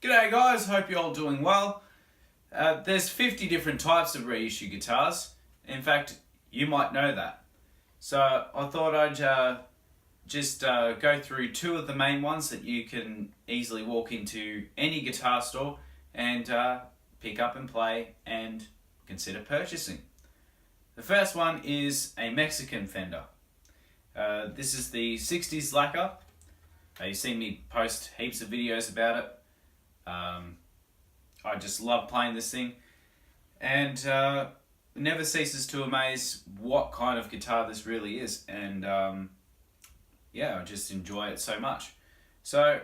G'day guys, hope you're all doing well. There's 50 different types of reissue guitars. In fact, you might know that. So I thought I'd just go through two of the main ones that you can easily walk into any guitar store and pick up and play and consider purchasing. The first one is a Mexican Fender. This is the 60s lacquer. You've seen me post heaps of videos about it. I just love playing this thing, and it never ceases to amaze what kind of guitar this really is, and yeah, I just enjoy it so much. So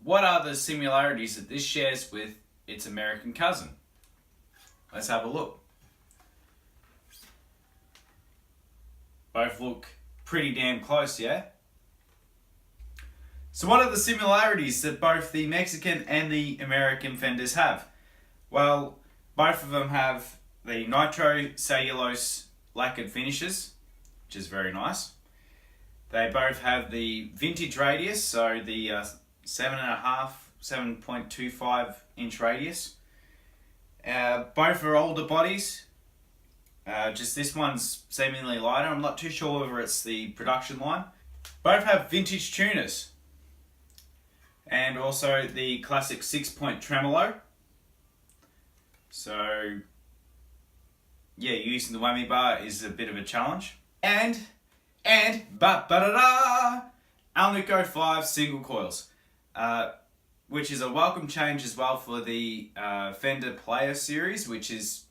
what are the similarities that this shares with its American cousin? Let's have a look. Both look pretty damn close, yeah? So what are the similarities that both the Mexican and the American Fenders have? Well, both of them have the nitro cellulose lacquered finishes, which is very nice. They both have the vintage radius, so the 7.25 inch radius. Both are older bodies. Just this one's seemingly lighter. I'm not too sure whether it's the production line. Both have vintage tuners. And also the classic 6-point tremolo. So yeah, using the whammy bar is a bit of a challenge. And Alnico 5 single coils, which is a welcome change as well for the Fender Player series, which is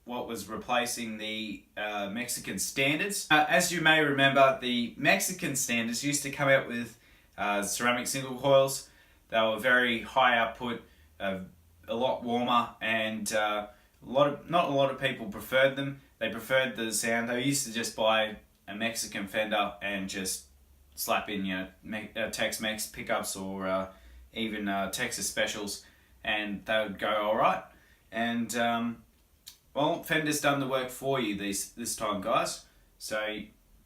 what was replacing the Mexican standards. As you may remember, the Mexican standards used to come out with ceramic single coils. They were very high output, a lot warmer, and not a lot of people preferred them. They preferred the sound. They used to just buy a Mexican Fender and just slap in, Tex-Mex pickups or even Texas specials, and they would go all right. And well, Fender's done the work for you this time, guys. So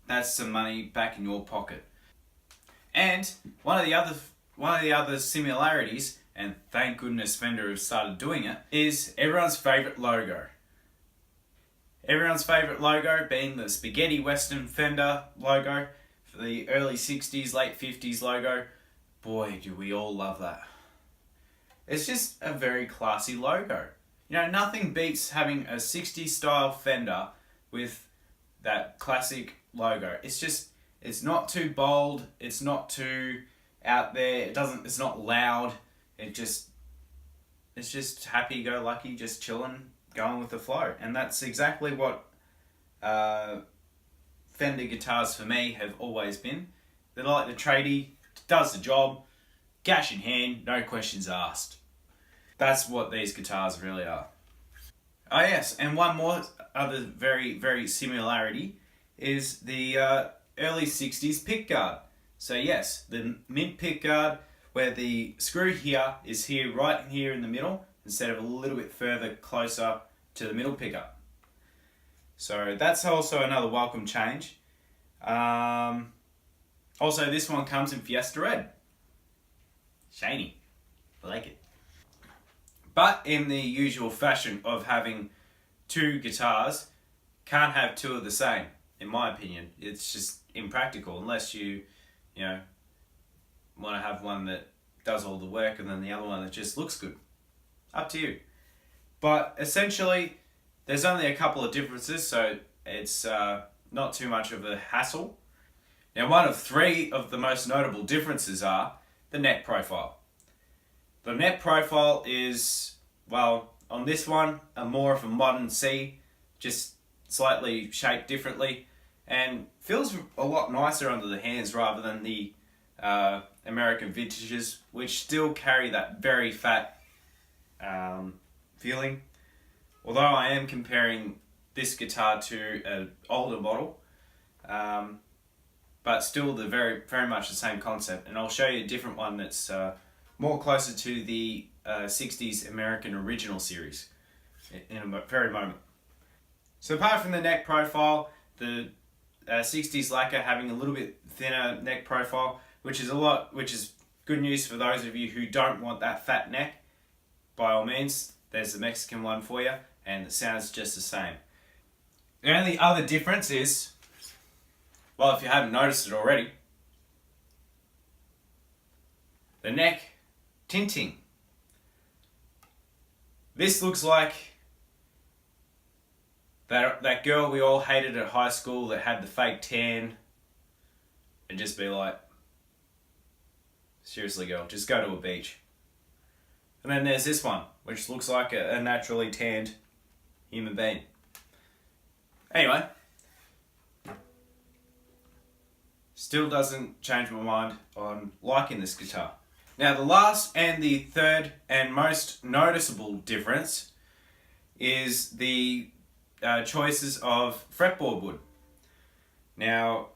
that's some money back in your pocket. And one of the other similarities, and thank goodness Fender has started doing it, is everyone's favourite logo. Everyone's favourite logo being the spaghetti western Fender logo for the early 60s, late 50s logo. Boy, do we all love that. It's just a very classy logo. Nothing beats having a 60s style Fender with that classic logo. It's not too bold, it's not too out there, it's not loud, it's just happy-go-lucky, just chilling, going with the flow. And that's exactly what Fender guitars for me have always been. They're like the tradie, does the job, cash in hand, no questions asked. That's what these guitars really are. Oh yes, and one more other very, very similarity is the early 60s pickguard. So yes, the mint pickguard, where the screw here is right here in the middle, instead of a little bit further closer to the middle pickup. So that's also another welcome change. Also, this one comes in Fiesta Red. Shiny. I like it. But in the usual fashion of having two guitars, can't have two of the same, in my opinion. It's just impractical unless you want to have one that does all the work and then the other one that just looks good. Up to you. But essentially, there's only a couple of differences, so it's not too much of a hassle. Now, one of three of the most notable differences are the neck profile. The neck profile is, well, on this one, more of a modern C, just slightly shaped differently, and feels a lot nicer under the hands rather than the American vintages, which still carry that very fat feeling. Although I am comparing this guitar to an older model, but still very, very much the same concept. And I'll show you a different one that's more closer to the 60s American original series in a very moment. So apart from the neck profile, the 60s lacquer having a little bit thinner neck profile, which is good news for those of you who don't want that fat neck. by all means, there's the Mexican one for you, and it sounds just the same. The only other difference is, well, if you haven't noticed it already, the neck tinting. This looks like that girl we all hated at high school that had the fake tan, and just be like, seriously girl, just go to a beach. And then there's this one, which looks like a naturally tanned human being. Anyway, still doesn't change my mind on liking this guitar. Now the last and the third and most noticeable difference is the choices of fretboard wood. Now,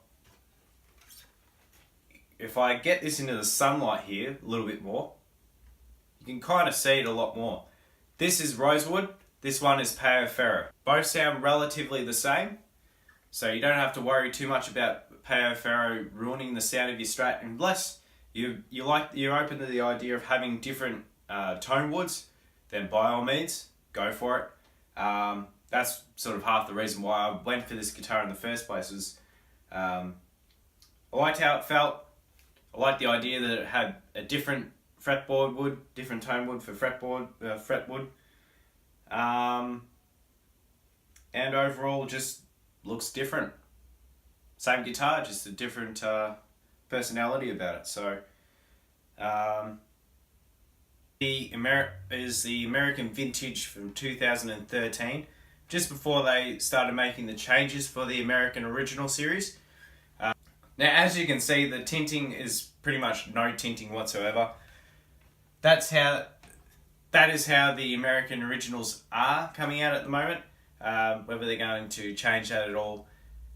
if I get this into the sunlight here a little bit more, you can kind of see it a lot more. This is rosewood, this one is Pao Ferro. Both sound relatively the same, so you don't have to worry too much about Pao Ferro ruining the sound of your Strat, unless you're open to the idea of having different tone woods, then by all means, go for it. That's sort of half the reason why I went for this guitar in the first place. Was I liked how it felt. I liked the idea that it had a different fretboard wood, different tone wood for fretwood. And overall just looks different. Same guitar, just a different personality about it. So the American Vintage from 2013, just before they started making the changes for the American Original series. Now, as you can see, the tinting is pretty much no tinting whatsoever. That is how the American Originals are coming out at the moment. Whether they're going to change that at all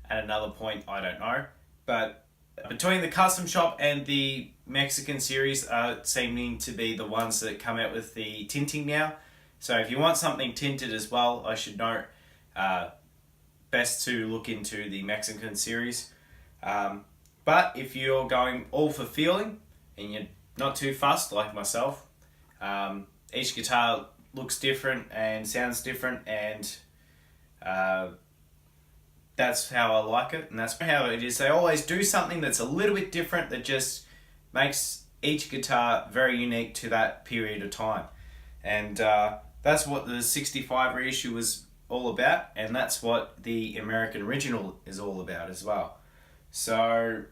at another point, I don't know. But between the custom shop and the Mexican series are seeming to be the ones that come out with the tinting now. So if you want something tinted as well, I should note, best to look into the Mexican series. But if you're going all for feeling and you're not too fussed like myself, each guitar looks different and sounds different, and that's how I like it, and that's how it is. They always do something that's a little bit different that just makes each guitar very unique to that period of time. And that's what the 65 reissue was all about, and that's what the American Original is all about as well. So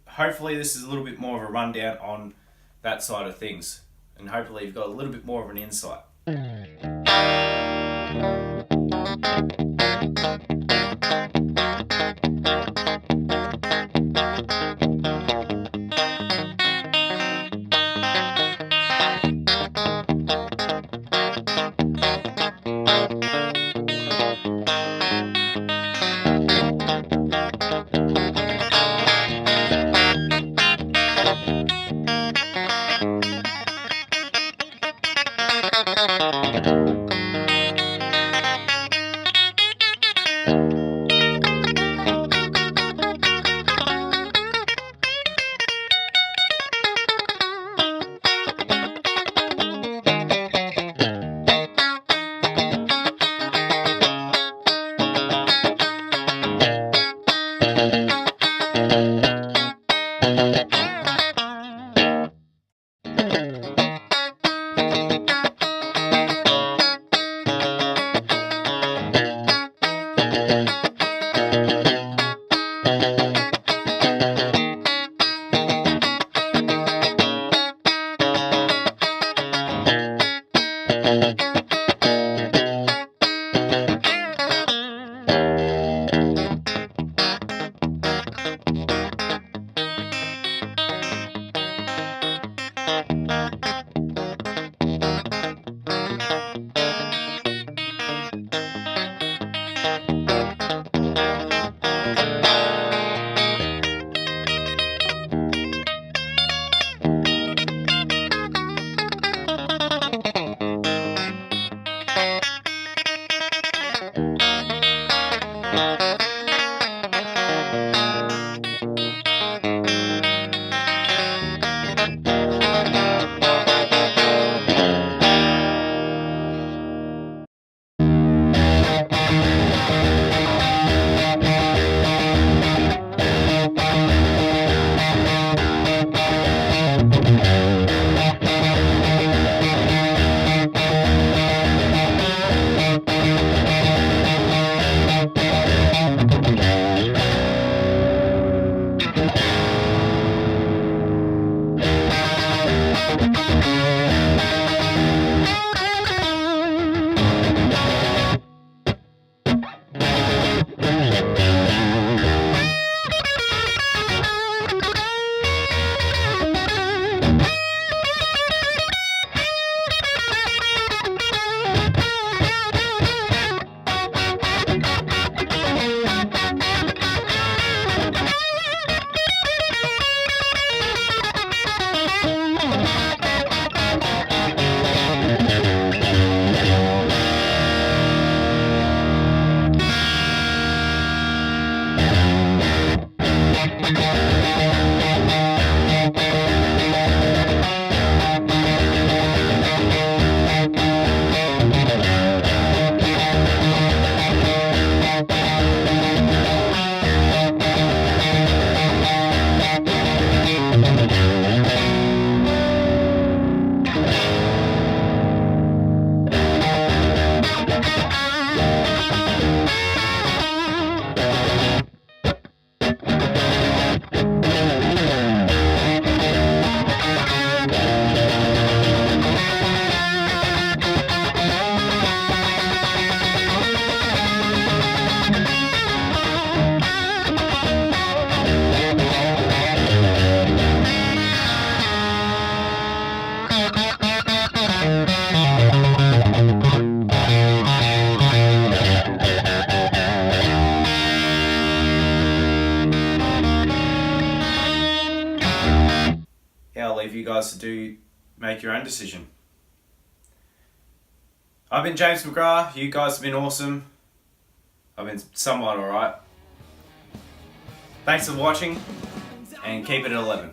hopefully this is a little bit more of a rundown on that side of things, and hopefully you've got a little bit more of an insight. I'll leave you guys to make your own decision. I've been James McGrath. You guys have been awesome. I've been somewhat alright. Thanks for watching, and keep it at 11.